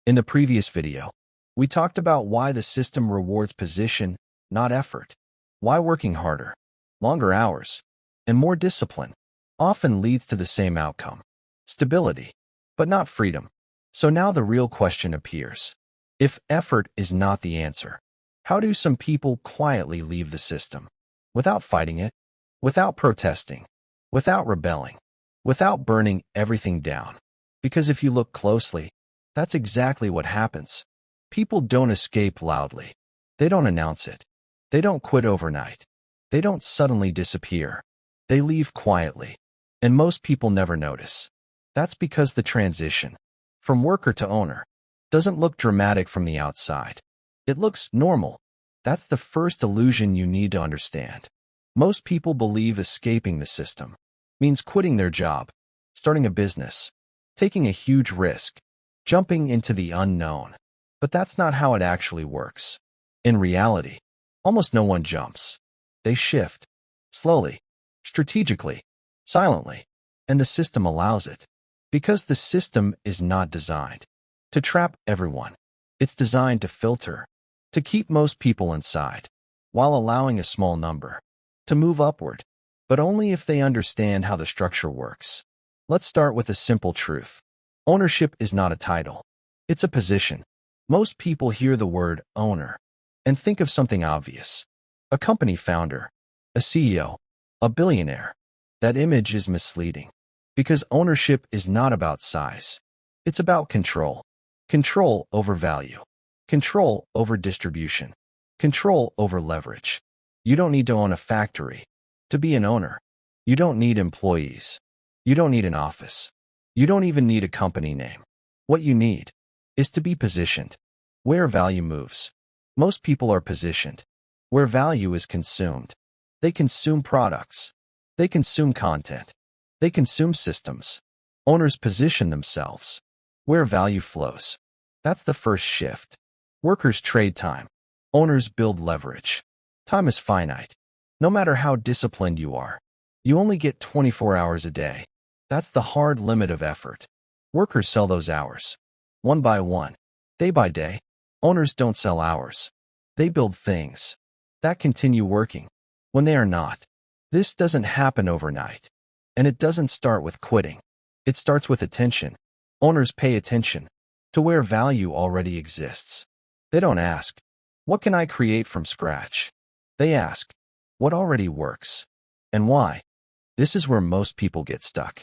In the previous video, we talked about why the system rewards position, not effort. Why working harder, longer hours, and more discipline often leads to the same outcome, stability, but not freedom. So now the real question appears. If effort is not the answer, how do some people quietly leave the system? Without fighting it, without protesting, without rebelling, without burning everything down. Because if you look closely, that's exactly what happens. People don't escape loudly. They don't announce it. They don't quit overnight. They don't suddenly disappear. They leave quietly. And most people never notice. That's because the transition from worker to owner doesn't look dramatic from the outside. It looks normal. That's the first illusion you need to understand. Most people believe escaping the system means quitting their job, starting a business, taking a huge risk, jumping into the unknown. But that's not how it actually works. In reality, almost no one jumps. They shift, slowly, strategically, silently, and the system allows it. Because the system is not designed to trap everyone. It's designed to filter, to keep most people inside, while allowing a small number to move upward, but only if they understand how the structure works. Let's start with a simple truth. Ownership is not a title. It's a position. Most people hear the word owner and think of something obvious. A company founder, a CEO, a billionaire. That image is misleading because ownership is not about size. It's about control. Control over value. Control over distribution. Control over leverage. You don't need to own a factory to be an owner. You don't need employees. You don't need an office. You don't even need a company name. What you need is to be positioned where value moves. Most people are positioned where value is consumed. They consume products. They consume content. They consume systems. Owners position themselves where value flows. That's the first shift. Workers trade time. Owners build leverage. Time is finite. No matter how disciplined you are, you only get 24 hours a day. That's the hard limit of effort. Workers sell those hours, one by one, day by day. Owners don't sell hours. They build things that continue working when they are not. This doesn't happen overnight, and it doesn't start with quitting. It starts with attention. Owners pay attention to where value already exists. They don't ask, what can I create from scratch? They ask, what already works? And why? This is where most people get stuck.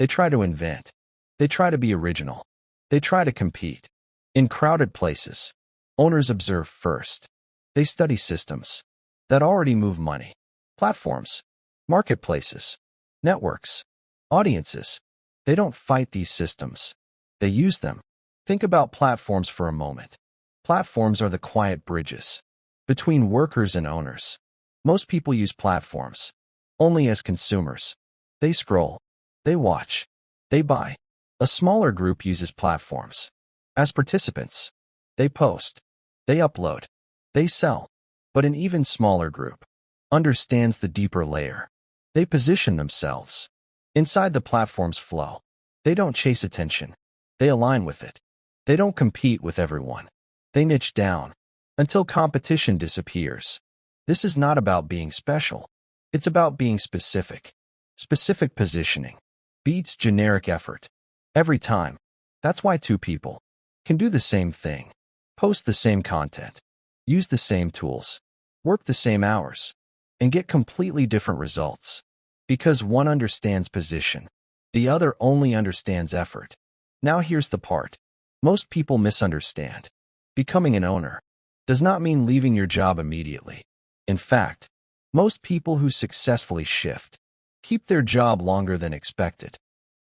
They try to invent. They try to be original. They try to compete. In crowded places, owners observe first. They study systems that already move money, platforms, marketplaces, networks, audiences. They don't fight these systems. They use them. Think about platforms for a moment. Platforms are the quiet bridges between workers and owners. Most people use platforms only as consumers. They scroll, they watch, they buy. A smaller group uses platforms as participants. They post, they upload, they sell. But an even smaller group understands the deeper layer. They position themselves inside the platform's flow. They don't chase attention. They align with it. They don't compete with everyone. They niche down until competition disappears. This is not about being special. It's about being specific. Specific positioning beats generic effort every time. That's why two people can do the same thing, post the same content, use the same tools, work the same hours, and get completely different results. Because one understands position, the other only understands effort. Now here's the part most people misunderstand. Becoming an owner does not mean leaving your job immediately. In fact, most people who successfully shift keep their job longer than expected.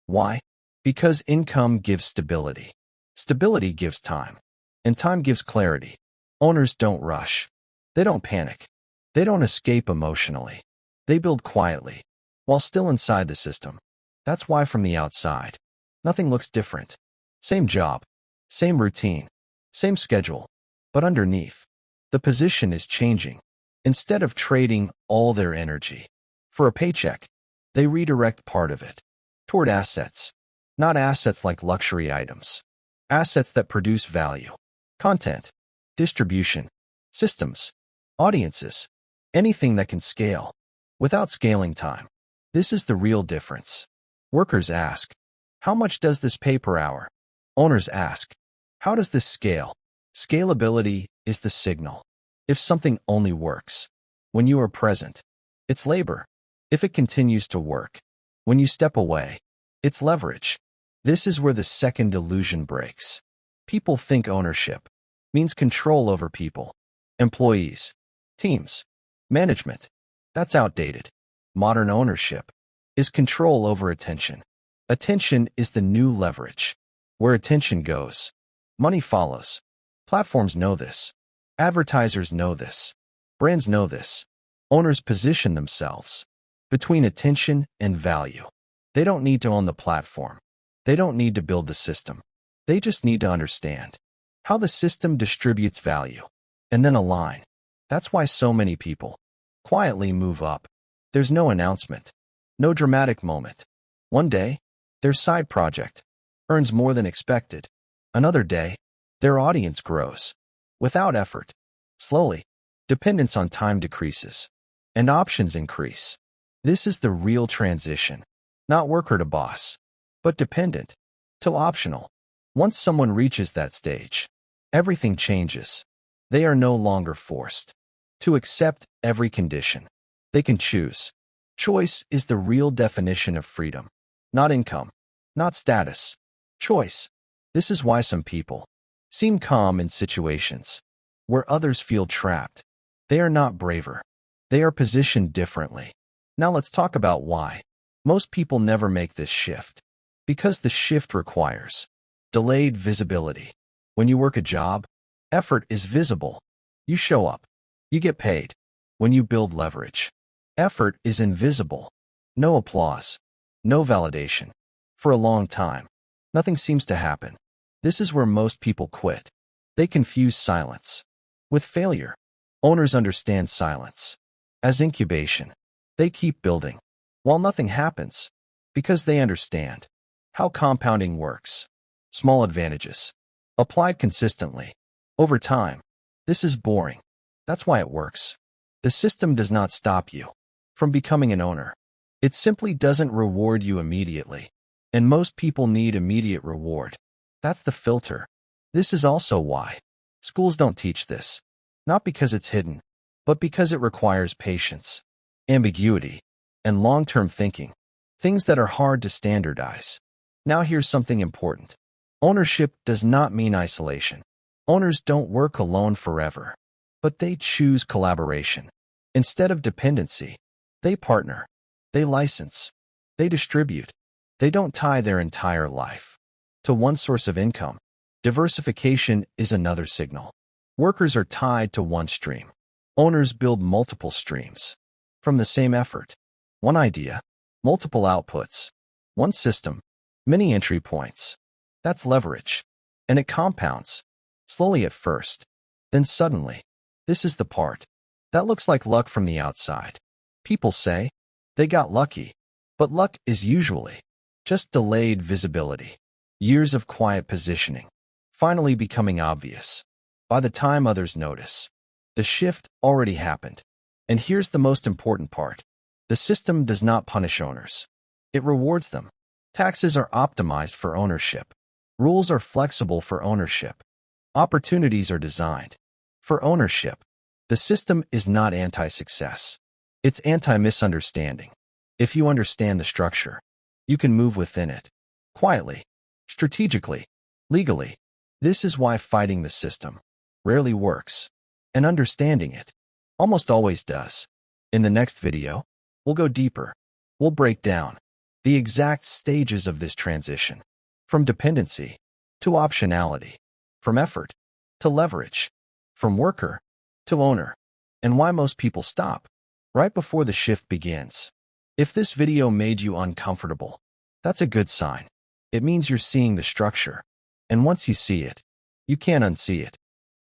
Why? Because income gives stability. Stability gives time, and time gives clarity. Owners don't rush. They don't panic. They don't escape emotionally. They build quietly, while still inside the system. That's why from the outside, nothing looks different. Same job, same routine, same schedule, but underneath, the position is changing. Instead of trading all their energy for a paycheck, they redirect part of it toward assets, not assets like luxury items, assets that produce value, content, distribution, systems, audiences, anything that can scale without scaling time. This is the real difference. Workers ask, how much does this pay per hour? Owners ask, how does this scale? Scalability is the signal. If something only works when you are present, it's labor. If it continues to work when you step away, it's leverage. This is where the second illusion breaks. People think ownership means control over people, employees, teams, management. That's outdated. Modern ownership is control over attention. Attention is the new leverage. Where attention goes, money follows. Platforms know this. Advertisers know this. Brands know this. Owners position themselves between attention and value. They don't need to own the platform. They don't need to build the system. They just need to understand how the system distributes value and then align. That's why so many people quietly move up. There's no announcement, no dramatic moment. One day, their side project earns more than expected. Another day, their audience grows without effort. Slowly, dependence on time decreases and options increase. This is the real transition, not worker to boss, but dependent to optional. Once someone reaches that stage, everything changes. They are no longer forced to accept every condition. They can choose. Choice is the real definition of freedom, not income, not status. Choice. This is why some people seem calm in situations where others feel trapped. They are not braver. They are positioned differently. Now let's talk about why most people never make this shift. Because the shift requires delayed visibility. When you work a job, effort is visible. You show up. You get paid. When you build leverage, effort is invisible. No applause. No validation. For a long time, nothing seems to happen. This is where most people quit. They confuse silence with failure. Owners understand silence as incubation. They keep building while nothing happens because they understand how compounding works. Small advantages applied consistently over time. This is boring. That's why it works. The system does not stop you from becoming an owner. It simply doesn't reward you immediately. And most people need immediate reward. That's the filter. This is also why schools don't teach this. Not because it's hidden, but because it requires patience, ambiguity, and long-term thinking. Things that are hard to standardize. Now here's something important. Ownership does not mean isolation. Owners don't work alone forever, but they choose collaboration. Instead of dependency, they partner, they license, they distribute. They don't tie their entire life to one source of income. Diversification is another signal. Workers are tied to one stream. Owners build multiple streams from the same effort. One idea, multiple outputs, one system, many entry points. That's leverage. And it compounds, slowly at first, then suddenly. This is the part that looks like luck from the outside. People say they got lucky, but luck is usually just delayed visibility. Years of quiet positioning, finally becoming obvious. By the time others notice, the shift already happened. And here's the most important part. The system does not punish owners. It rewards them. Taxes are optimized for ownership. Rules are flexible for ownership. Opportunities are designed for ownership. The system is not anti-success. It's anti-misunderstanding. If you understand the structure, you can move within it. Quietly, strategically, legally. This is why fighting the system rarely works, and understanding it almost always does. In the next video, we'll go deeper. We'll break down the exact stages of this transition, from dependency to optionality, from effort to leverage, from worker to owner, and why most people stop right before the shift begins. If this video made you uncomfortable, that's a good sign. It means you're seeing the structure, and once you see it, you can't unsee it.